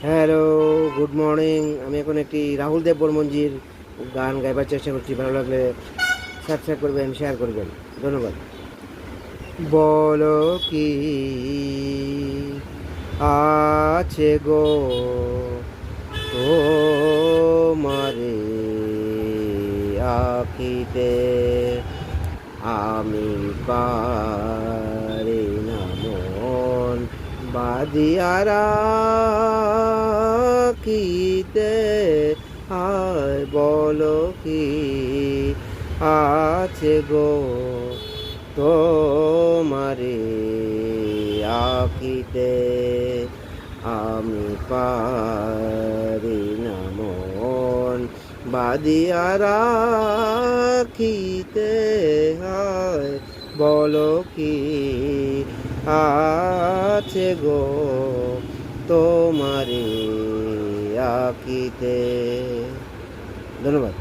Hello, good morning. আমি এখন একটি রাহুল দেব বর্মনজির গান গাইবার চেষ্টা করছি। ভালো লাগলে সাবস্ক্রাইব করবেন, শেয়ার করবেন। ধন্যবাদ। বলো কি আছে গো তোমারে আখিতে, আমি পারি না মন বাদিয়া রাখিতে। আয় বলো কি আছে গো তোমারে আখিতে, আমি পারি না মন বাদিয়া রাখিতে। হায় বলো কি আছে গো তোমারে আখিতে। ধন্যবাদ।